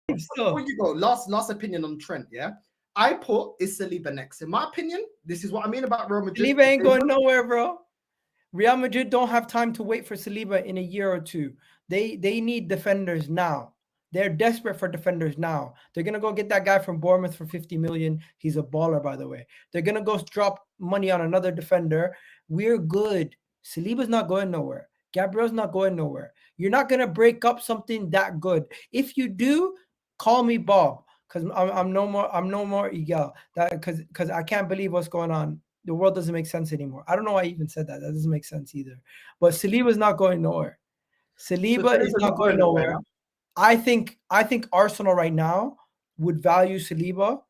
Before you go, last opinion on Trent, yeah? I put is Saliba next. In my opinion, this is what I mean about Real Madrid. Saliba ain't going nowhere, bro. Real Madrid don't have time to wait for Saliba in a year or two. They need defenders now. They're desperate for defenders now. They're gonna go get that guy from Bournemouth for 50 million. He's a baller, by the way. They're gonna go drop money on another defender. We're good. Saliba's not going nowhere. Gabriel's not going nowhere. You're not gonna break up something that good. If you do, call me Bob, because I'm no more Egal. That because I can't believe what's going on. The world doesn't make sense anymore. I don't know why I even said that. That doesn't make sense either. But Saliba's not going nowhere. Saliba is not going nowhere. I think Arsenal right now would value Saliba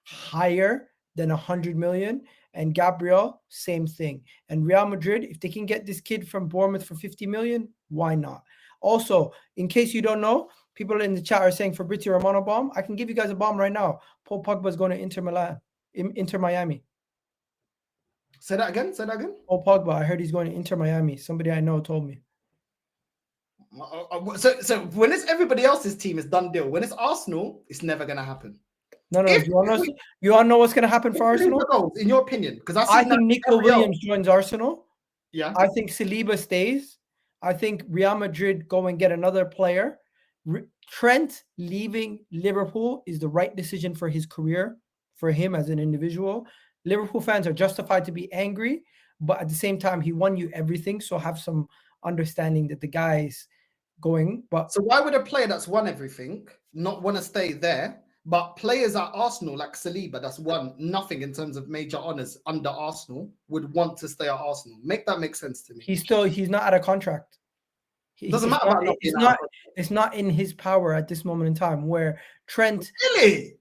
higher than 100 million, and Gabriel, same thing. And Real Madrid, if they can get this kid from Bournemouth for 50 million, why not? Also, in case you don't know, people in the chat are saying Fabrizio Romano bomb. I can give you guys a bomb right now. Paul Pogba is going to Inter Miami. Say that again. Paul Pogba. I heard he's going to Inter Miami. Somebody I know told me. So when it's everybody else's team, it's done deal. When it's Arsenal, it's never going to happen. No. You want to know what's going to happen for Arsenal? Goals, in your opinion? Because I think Nico Williams joins Arsenal. Yeah. I think Saliba stays. I think Real Madrid go and get another player. Trent leaving Liverpool is the right decision for his career, for him as an individual. Liverpool fans are justified to be angry, but at the same time, he won you everything. So have some understanding that the guy's going. But so why would a player that's won everything not want to stay there? But players at Arsenal, like Saliba, that's won nothing in terms of major honors under Arsenal, would want to stay at Arsenal. Make that make sense to me. He's not out of contract. Doesn't matter. It's not in his power at this moment in time. Where Trent, it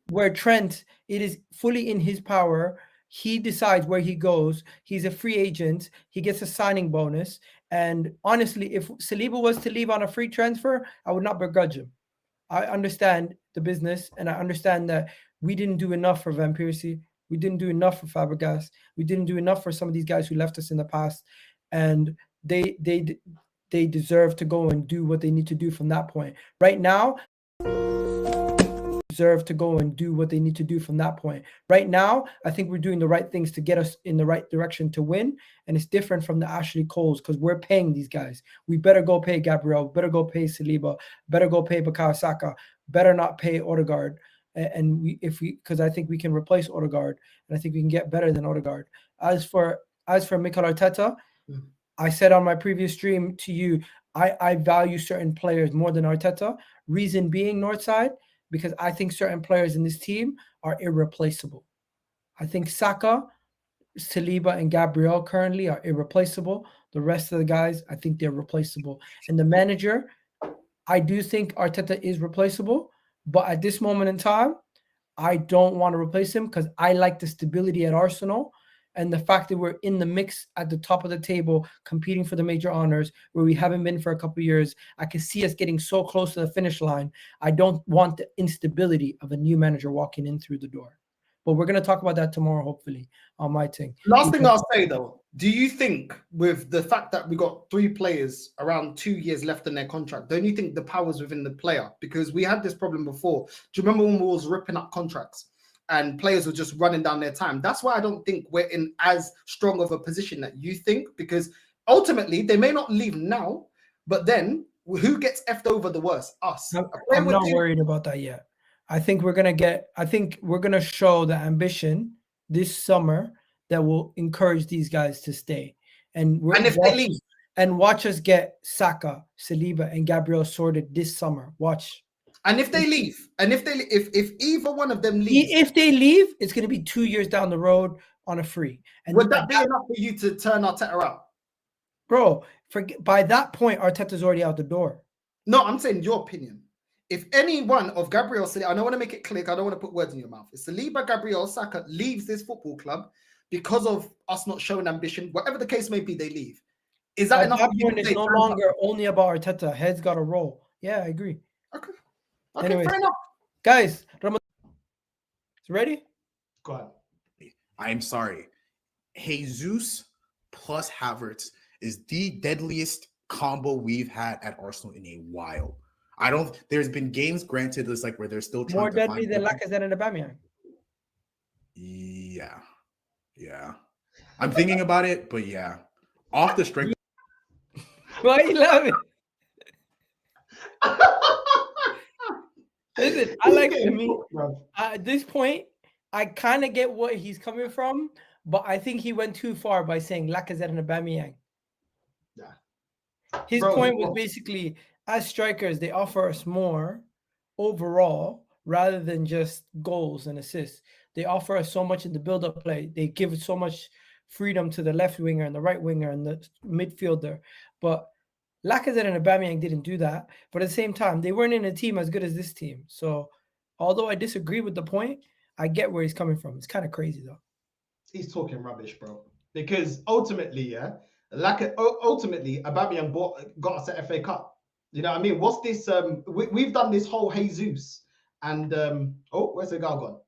is fully in his power. He decides where he goes. He's a free agent. He gets a signing bonus. And honestly, if Saliba was to leave on a free transfer, I would not begrudge him. I understand the business, and I understand that we didn't do enough for Van Persie. We didn't do enough for Fabregas. We didn't do enough for some of these guys who left us in the past, and they deserve to go and do what they need to do from that point. Right now, I think we're doing the right things to get us in the right direction to win, and it's different from the Ashley Coles because we're paying these guys. We better go pay Gabriel, better go pay Saliba, better go pay Bukayo Saka, better not pay Odegaard. And because I think we can replace Odegaard, and I think we can get better than Odegaard. As for Mikel Arteta, I said on my previous stream to you, I value certain players more than Arteta. Reason being, Northside, because I think certain players in this team are irreplaceable. I think Saka, Saliba, and Gabriel currently are irreplaceable. The rest of the guys, I think they're replaceable. And the manager, I do think Arteta is replaceable, but at this moment in time, I don't want to replace him because I like the stability at Arsenal and the fact that we're in the mix at the top of the table, competing for the major honors where we haven't been for a couple of years. I can see us getting so close to the finish line. I don't want the instability of a new manager walking in through the door. But we're going to talk about that tomorrow, hopefully, on my thing. Last thing I'll say, though, do you think with the fact that we got 3 players around 2 years left in their contract, don't you think the power's within the player? Because we had this problem before. Do you remember when we was ripping up contracts and players were just running down their time? That's why I don't think we're in as strong of a position that you think, because ultimately they may not leave now, but then who gets effed over the worst? Us. I'm not worried about that yet. I think we're going to show the ambition this summer that will encourage these guys to stay. And if they leave, and watch us get Saka, Saliba, and Gabriel sorted this summer. Watch. And if they leave, if either one of them leaves, if they leave, it's going to be 2 years down the road on a free. And would that be enough for you to turn Arteta out? Bro, by that point, Arteta's already out the door. No, I'm saying your opinion. If any one of Gabriel, Saliba, I don't want to make it click, I don't want to put words in your mouth. If Saliba, Gabriel, Saka leaves this football club because of us not showing ambition, whatever the case may be, they leave. Is that enough? At that point, it's no longer only about Arteta. Head's got to roll. Yeah, I agree. Okay, anyways, fair enough. Guys, ready? Go ahead. I'm sorry. Jesus plus Havertz is the deadliest combo we've had at Arsenal in a while. I don't. There's been games, granted, it's like where they're still trying More to deadly find than rhythm. Lacazette and Aubameyang. Yeah. I'm thinking about it, but yeah, off the strength. Why you laughing? Listen, I like to me. At this point, I kind of get what he's coming from, but I think he went too far by saying Lacazette and Aubameyang. Yeah. His point was basically, as strikers, they offer us more overall rather than just goals and assists. They offer us so much in the build-up play. They give so much freedom to the left winger and the right winger and the midfielder. But Lacazette and Aubameyang didn't do that. But at the same time, they weren't in a team as good as this team. So although I disagree with the point, I get where he's coming from. It's kind of crazy, though. He's talking rubbish, bro. Because ultimately, ultimately, Aubameyang got us an FA Cup. You know what I mean? What's this? We've done this whole Jesus and where's the guy gone?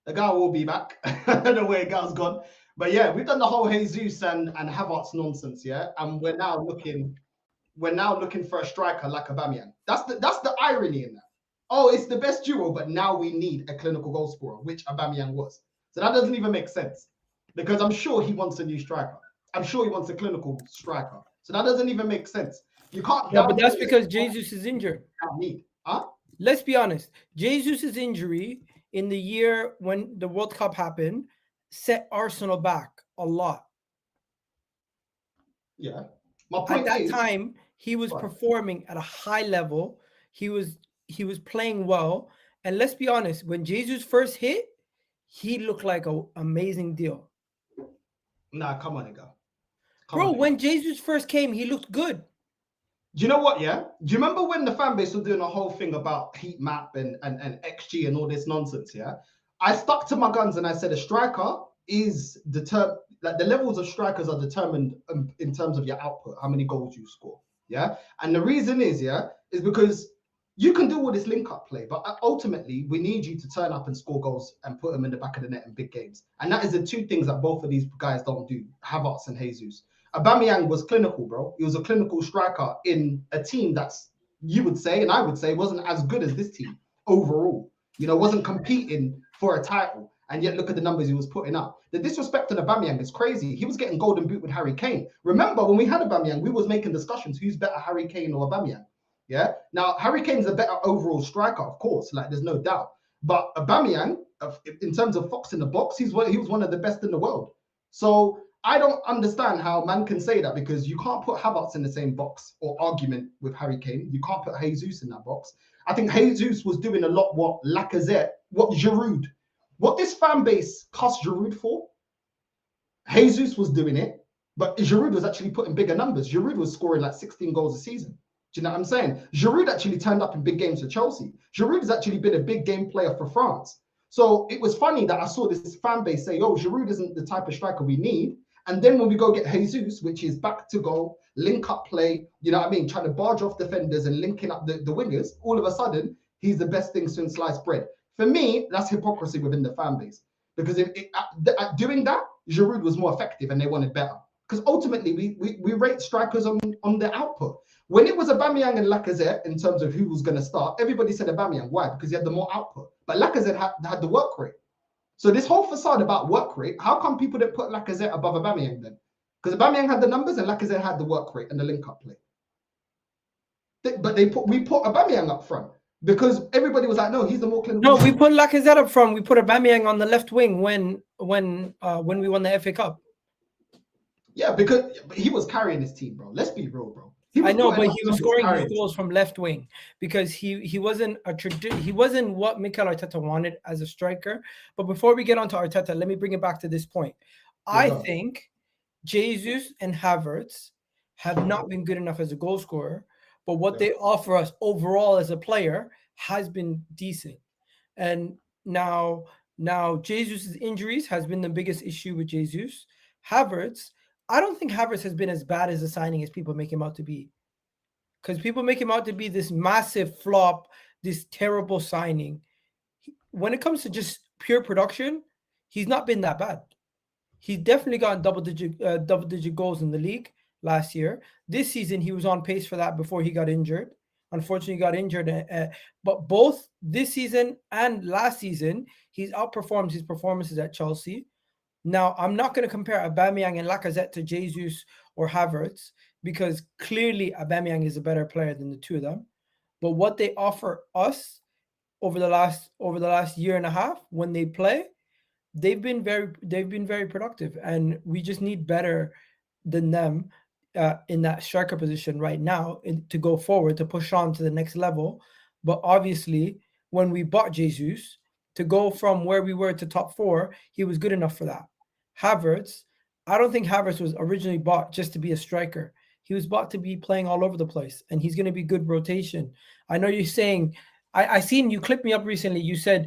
The guy will be back. I don't know where the guy's gone, but yeah, we've done the whole Jesus and Havertz nonsense, yeah. And we're now looking for a striker like Aubameyang. That's the irony in that. Oh, it's the best duo, but now we need a clinical goal scorer, which Aubameyang was. So that doesn't even make sense because I'm sure he wants a new striker. I'm sure he wants a clinical striker. So that doesn't even make sense. You can't. Yeah, but that's because Jesus is injured. Huh? Let's be honest. Jesus' injury in the year when the World Cup happened set Arsenal back a lot. Yeah. At that time, he was performing at a high level. He was playing well. And let's be honest, when Jesus first hit, he looked like an amazing deal. Nah, come on, nigga. Bro, when Jesus first came, he looked good. Do you know what, yeah? Do you remember when the fan base was doing a whole thing about heat map and XG and all this nonsense, yeah? I stuck to my guns and I said a striker is determined, like the levels of strikers are determined in terms of your output, how many goals you score, yeah? And the reason is, is because you can do all this link-up play, but ultimately, we need you to turn up and score goals and put them in the back of the net in big games. And that is the two things that both of these guys don't do, Havertz and Jesus. Aubameyang was clinical, bro. He was a clinical striker in a team that's, you would say, and I would say, wasn't as good as this team overall. You know, wasn't competing for a title. And yet, look at the numbers he was putting up. The disrespect to Aubameyang is crazy. He was getting golden boot with Harry Kane. Remember, when we had Aubameyang, we was making discussions, who's better, Harry Kane or Aubameyang? Yeah. Now, Harry Kane's a better overall striker, of course, like there's no doubt. But Aubameyang, in terms of fox in the box, he was one of the best in the world. So I don't understand how man can say that because you can't put Havertz in the same box or argument with Harry Kane. You can't put Jesus in that box. I think Jesus was doing a lot what Lacazette, what Giroud, what this fan base cussed Giroud for. Jesus was doing it, but Giroud was actually putting bigger numbers. Giroud was scoring like 16 goals a season. Do you know what I'm saying? Giroud actually turned up in big games for Chelsea. Giroud has actually been a big game player for France. So it was funny that I saw this fan base say, oh, Giroud isn't the type of striker we need. And then when we go get Jesus, which is back to goal, link up play, you know what I mean, trying to barge off defenders and linking up the wingers, all of a sudden, he's the best thing since sliced bread. For me, that's hypocrisy within the fan base. Because doing that, Giroud was more effective and they wanted better. Because ultimately, we rate strikers on their output. When it was Aubameyang and Lacazette, in terms of who was going to start, everybody said Aubameyang. Why? Because he had the more output. But Lacazette had the work rate. So this whole facade about work rate, how come people didn't put Lacazette above Aubameyang then? Because Aubameyang had the numbers and Lacazette had the work rate and the link-up play. But we put Aubameyang up front because everybody was like, no, he's the more clinical. No, we put Lacazette up front. We put Aubameyang on the left wing when we won the FA Cup. Yeah, because he was carrying his team, bro. Let's be real, bro. I know, but he was scoring his goals from left wing because he wasn't he wasn't what Mikel Arteta wanted as a striker. But before we get on to Arteta, let me bring it back to this point. I think Jesus and Havertz have not been good enough as a goal scorer, but what they offer us overall as a player has been decent. And now Jesus' injuries has been the biggest issue with Jesus. Havertz, I don't think Havertz has been as bad as a signing as people make him out to be. Because people make him out to be this massive flop, this terrible signing. When it comes to just pure production, he's not been that bad. He's definitely gotten double-digit goals in the league last year. This season, he was on pace for that before he got injured. unfortunately got injured. But both this season and last season, he's outperformed his performances at Chelsea. Now, I'm not going to compare Aubameyang and Lacazette to Jesus or Havertz because clearly Aubameyang is a better player than the two of them. But what they offer us over the last year and a half when they play, they've been very productive, and we just need better than them in that striker position right now to go forward, to push on to the next level. But obviously, when we bought Jesus to go from where we were to top 4, he was good enough for that. Havertz, I don't think Havertz was originally bought just to be a striker. He was bought to be playing all over the place, and he's going to be good rotation. I know you're saying, I seen you clip me up recently. You said